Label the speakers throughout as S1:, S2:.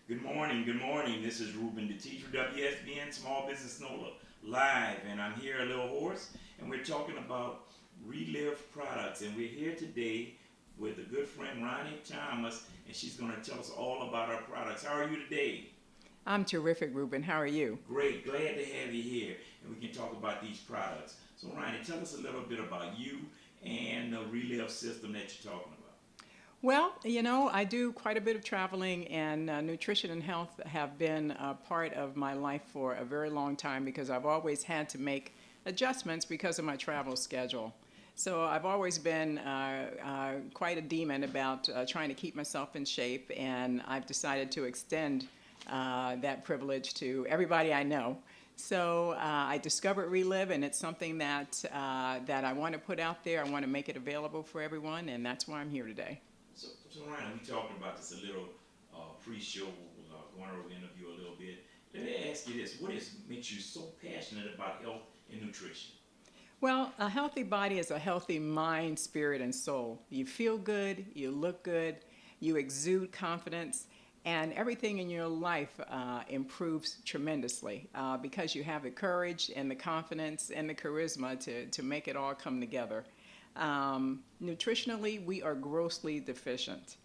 S1: Good morning, good morning. This is Reuben DeTiege for WSBN Small Business NOLA Live, and I'm here a little hoarse, and we're talking about ReLiv products, and we're here today with a good friend, Roni Thomas, and she's going to tell us all about our products. How are you today?
S2: I'm terrific, Reuben. How are you?
S1: Great, glad to have you here, and we can talk about these products. So, Roni, tell us a little bit about you and the ReLiv system that you're talking about.
S2: Well, I do quite a bit of traveling, and nutrition and health have been a part of my life for a very long time because I've always had to make adjustments because of my travel schedule. So I've always been quite a demon about trying to keep myself in shape, and I've decided to extend that privilege to everybody I know. So I discovered ReLiv, and it's something that I want to put out there. I want to make it available for everyone, and that's why I'm here today.
S1: So Ryan, we talking about this a little pre-show, going over the interview a little bit. Let me ask you this: makes you so passionate about health and nutrition?
S2: Well, a healthy body is a healthy mind, spirit, and soul. You feel good, you look good, you exude confidence, and everything in your life improves tremendously because you have the courage and the confidence and the charisma to make it all come together. Nutritionally, we are grossly deficient.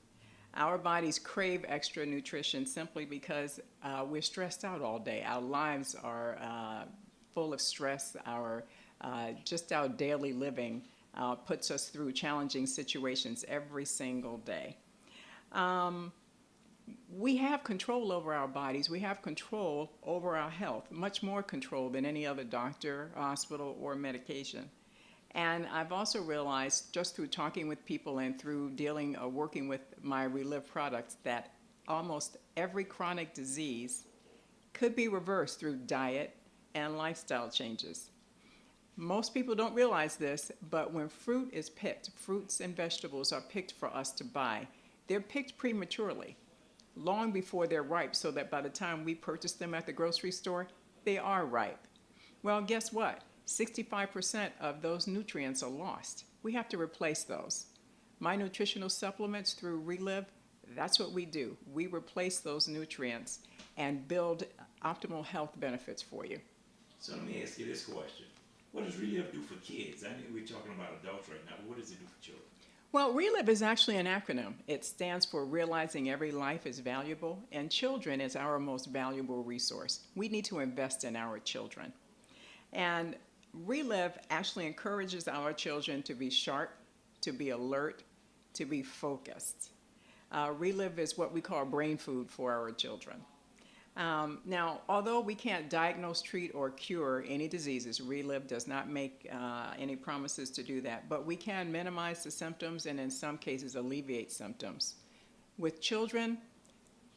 S2: Our bodies crave extra nutrition simply because we're stressed out all day. Our lives are full of stress. Just our daily living puts us through challenging situations every single day. Um, we have control over our bodies. We have control over our health, much more control than any other doctor, hospital, or medication. And I've also realized just through talking with people and through working with my ReLiv products that almost every chronic disease could be reversed through diet and lifestyle changes. Most people don't realize this, but when fruits and vegetables are picked for us to buy, they're picked prematurely, long before they're ripe, so that by the time we purchase them at the grocery store, they are ripe. Well, guess what? 65% of those nutrients are lost. We have to replace those. My nutritional supplements through ReLiv, that's what we do. We replace those nutrients and build optimal health benefits for you.
S1: So let me ask you this question: what does ReLiv do for kids? I know we're talking about adults right now, but what does it do for children?
S2: Well, ReLiv is actually an acronym. It stands for Realizing Every Life is Valuable, and children is our most valuable resource. We need to invest in our children. And ReLiv actually encourages our children to be sharp, to be alert, to be focused. ReLiv is what we call brain food for our children. Now, although we can't diagnose, treat, or cure any diseases, ReLiv does not make any promises to do that, but we can minimize the symptoms and in some cases alleviate symptoms. With children,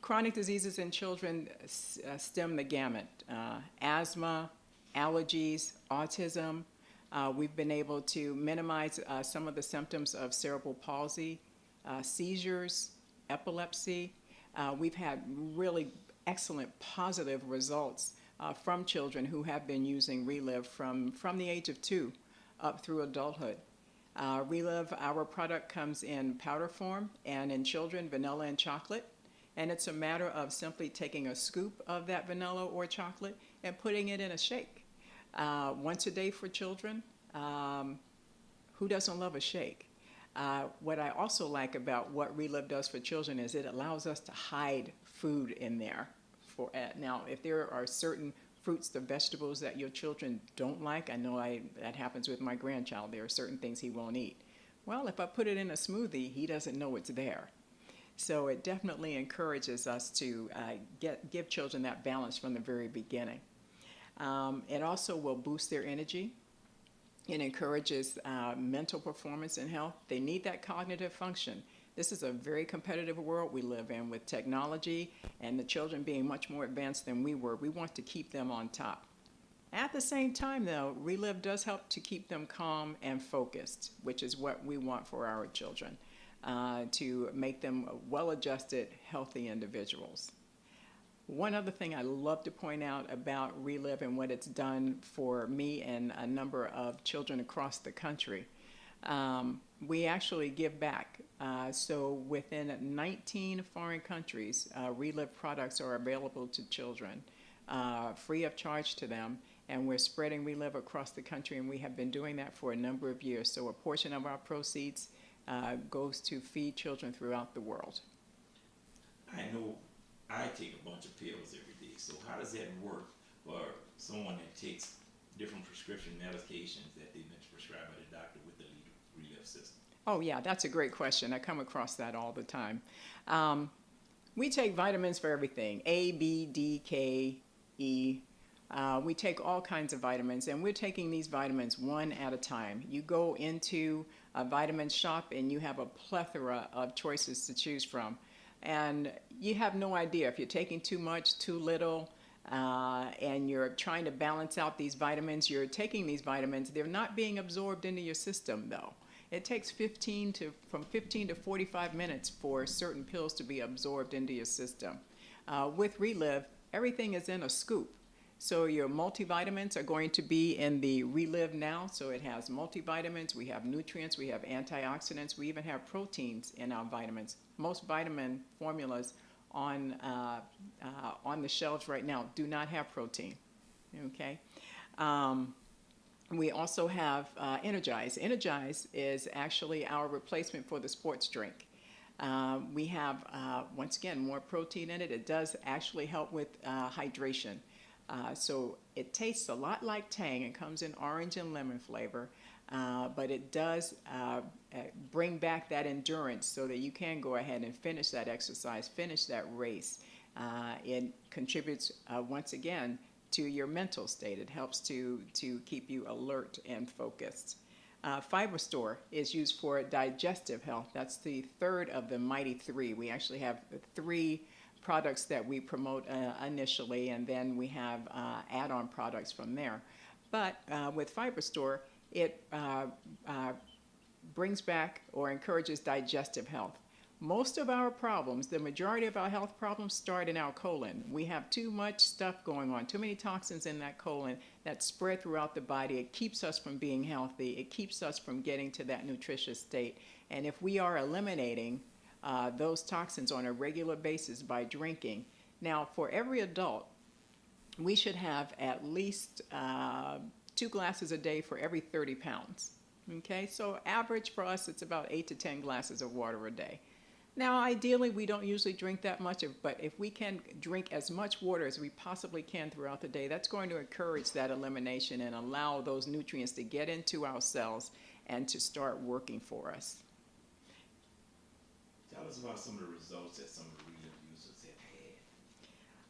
S2: chronic diseases in children stem the gamut. Asthma, allergies, autism. We've been able to minimize some of the symptoms of cerebral palsy, seizures, epilepsy. We've had really excellent positive results from children who have been using ReLiv from the age of 2 up through adulthood. ReLiv, our product comes in powder form, and in children, vanilla and chocolate. And it's a matter of simply taking a scoop of that vanilla or chocolate and putting it in a shake. Once a day for children. Who doesn't love a shake? What I also like about what ReLiv does for children is it allows us to hide food in there. Now, if there are certain fruits or vegetables that your children don't like, I know that happens with my grandchild. There are certain things he won't eat. Well, if I put it in a smoothie, he doesn't know it's there. So it definitely encourages us to give children that balance from the very beginning. It also will boost their energy. It encourages mental performance and health. They need that cognitive function. This is a very competitive world we live in with technology and the children being much more advanced than we were. We want to keep them on top. At the same time, though, ReLiv does help to keep them calm and focused, which is what we want for our children, to make them well-adjusted, healthy individuals. One other thing I love to point out about ReLiv and what it's done for me and a number of children across the country. We actually give back. So within 19 foreign countries, ReLiv products are available to children, free of charge to them. And we're spreading ReLiv across the country, and we have been doing that for a number of years. So a portion of our proceeds goes to feed children throughout the world.
S1: I know I take a bunch of pills every day, so how does that work for someone that takes different prescription medications that they've been prescribed by the doctor with the ReLiv system?
S2: Oh, yeah, that's a great question. I come across that all the time. We take vitamins for everything: A, B, D, K, E. We take all kinds of vitamins, and we're taking these vitamins one at a time. You go into a vitamin shop, and you have a plethora of choices to choose from. And you have no idea if you're taking too much, too little, and you're trying to balance out these vitamins. You're taking these vitamins. They're not being absorbed into your system, though. It takes from 15 to 45 minutes for certain pills to be absorbed into your system. With ReLiv, everything is in a scoop. So your multivitamins are going to be in the ReLiv now. So it has multivitamins, we have nutrients, we have antioxidants, we even have proteins in our vitamins. Most vitamin formulas on the shelves right now do not have protein. Okay. We also have Energize. Energize is actually our replacement for the sports drink. We have, once again, more protein in it. It does actually help with hydration. So it tastes a lot like Tang. It comes in orange and lemon flavor, but it does bring back that endurance so that you can go ahead and finish that exercise, finish that race. It contributes, once again, to your mental state. It helps to keep you alert and focused. Fiber Store is used for digestive health. That's the third of the mighty three. We actually have three products that we promote initially, and then we have add-on products from there. But with Fiber Store, it brings back or encourages digestive health. Most of our problems, the majority of our health problems, start in our colon. We have too much stuff going on, too many toxins in that colon that spread throughout the body. It keeps us from being healthy. It keeps us from getting to that nutritious state. And if we are eliminating those toxins on a regular basis by drinking, now for every adult, we should have at least 2 glasses a day for every 30 pounds. Okay, so average for us, it's about 8 to 10 glasses of water a day. Now, ideally, we don't usually drink that much, but if we can drink as much water as we possibly can throughout the day, that's going to encourage that elimination and allow those nutrients to get into our cells and to start working for us.
S1: Tell us about some of the results that some of the ReLiv users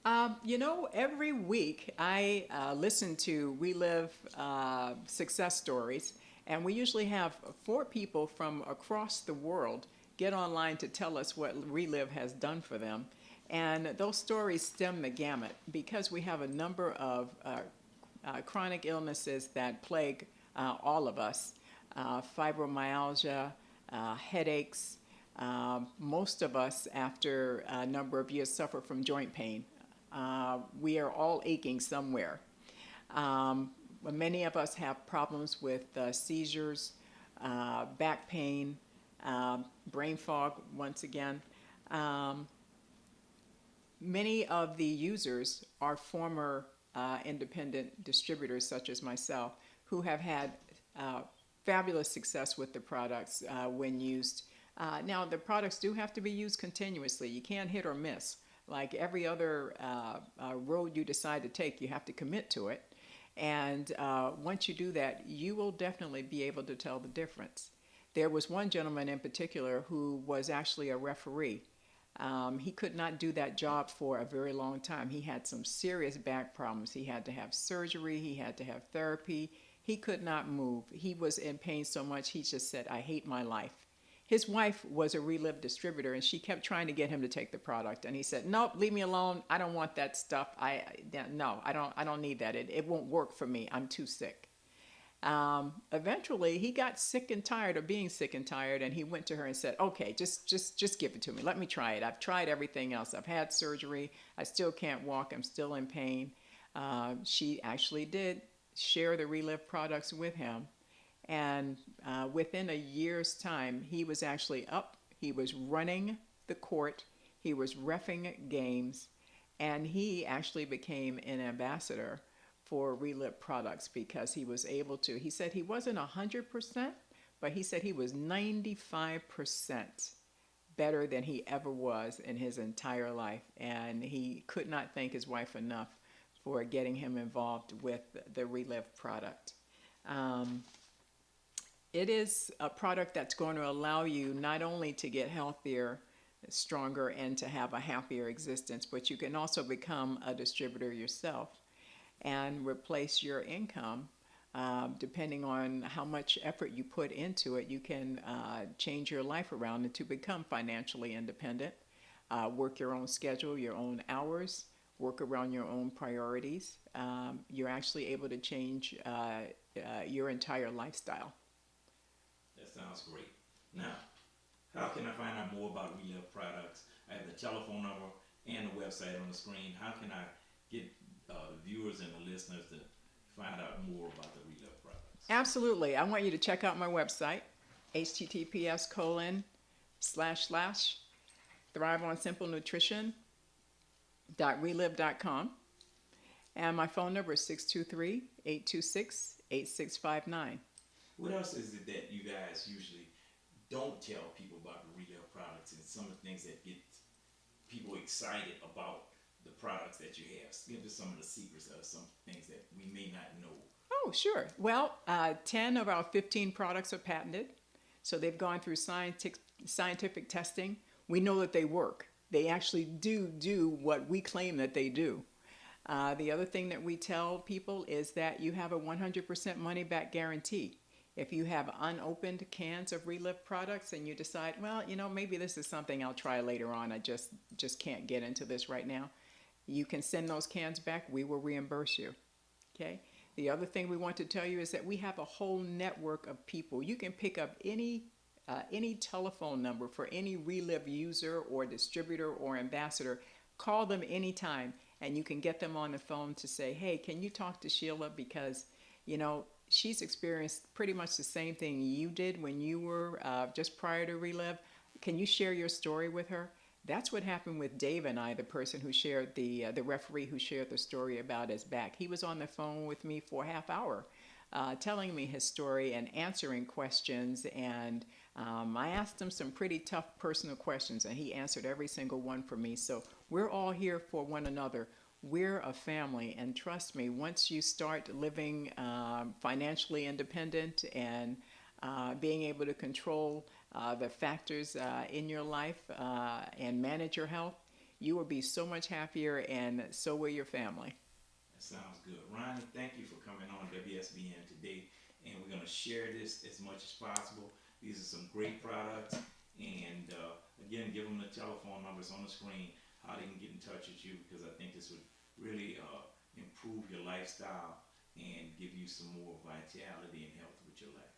S1: have had.
S2: Every week I listen to ReLiv success stories, and we usually have 4 people from across the world get online to tell us what ReLiv has done for them. And those stories stem the gamut because we have a number of chronic illnesses that plague all of us. Fibromyalgia, headaches. Most of us, after a number of years, suffer from joint pain. We are all aching somewhere. Many of us have problems with seizures, back pain, brain fog, once again. Many of the users are former independent distributors, such as myself, who have had fabulous success with the products when used. Now, the products do have to be used continuously. You can't hit or miss. Like every other road you decide to take, you have to commit to it. And once you do that, you will definitely be able to tell the difference. There was one gentleman in particular who was actually a referee. He could not do that job for a very long time. He had some serious back problems. He had to have surgery. He had to have therapy. He could not move. He was in pain so much, he just said, "I hate my life." His wife was a ReLiv distributor, and she kept trying to get him to take the product. And he said, "Nope, leave me alone. I don't want that stuff. No, I don't need that. It won't work for me. I'm too sick." Eventually, he got sick and tired of being sick and tired, and he went to her and said, "Okay, just give it to me. Let me try it. I've tried everything else. I've had surgery. I still can't walk. I'm still in pain." She actually did share the ReLiv products with him, And within a year's time, he was actually up. He was running the court. He was reffing games. And he actually became an ambassador for ReLiv products because he was able to. He said he wasn't 100%, but he said he was 95% better than he ever was in his entire life. And he could not thank his wife enough for getting him involved with the ReLiv product. It is a product that's going to allow you not only to get healthier, stronger, and to have a happier existence, but you can also become a distributor yourself and replace your income. Depending on how much effort you put into it, you can change your life around and to become financially independent, work your own schedule, your own hours, work around your own priorities. You're actually able to change your entire lifestyle.
S1: That sounds great. Now, how can I find out more about ReLiv products? I have the telephone number and the website on the screen. How can I get the viewers and the listeners to find out more about the ReLiv products?
S2: Absolutely. I want you to check out my website, https://thriveonsimplenutrition.reliv.com. And my phone number is 623-826-8659.
S1: What else is it that you guys usually don't tell people about the ReLiv products and some of the things that get people excited about the products that you have? Give us some of the secrets of some things that we may not know.
S2: Oh, sure. Well, 10 of our 15 products are patented. So they've gone through scientific testing. We know that they work. They actually do what we claim that they do. The other thing that we tell people is that you have a 100% money back guarantee. If you have unopened cans of ReLiv products and you decide, well, maybe this is something I'll try later on, I just can't get into this right now, you can send those cans back. We will reimburse you. Okay? The other thing we want to tell you is that we have a whole network of people. You can pick up any telephone number for any ReLiv user or distributor or ambassador. Call them anytime, and you can get them on the phone to say, hey, can you talk to Sheila? Because, she's experienced pretty much the same thing you did when you were just prior to ReLiv. Can you share your story with her? That's what happened with Dave and I, the person who shared the referee who shared the story about his back. He was on the phone with me for a half hour telling me his story and answering questions. And I asked him some pretty tough personal questions, and he answered every single one for me. So we're all here for one another. We're a family, and trust me, once you start living financially independent and being able to control the factors in your life and manage your health, you will be so much happier, and so will your family.
S1: That sounds good. Roni, thank you for coming on WSBN today, and we're going to share this as much as possible. These are some great products, and again, give them the telephone numbers on the screen, how they can get in touch with you, because I think this would really improve your lifestyle and give you some more vitality and health with your life.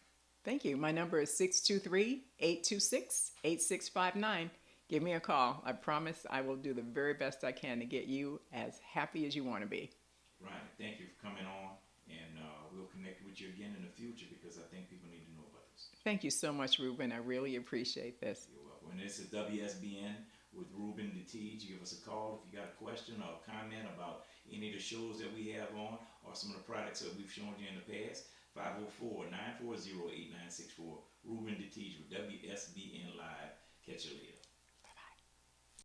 S2: Thank you. My number is 623-826-8659. Give me a call. I promise I will do the very best I can to get you as happy as you want to be.
S1: Right. Thank you for coming on, and we'll connect with you again in the future because I think people need to know about this.
S2: Thank you so much, Reuben. I really appreciate this.
S1: You're welcome. And this is WSBN with Reuben DeTiege. Give us a call if you got a question or a comment about any of the shows that we have on or some of the products that we've shown you in the past. 504-940-8964. Reuben DeTiege with WSBN Live. Catch you later.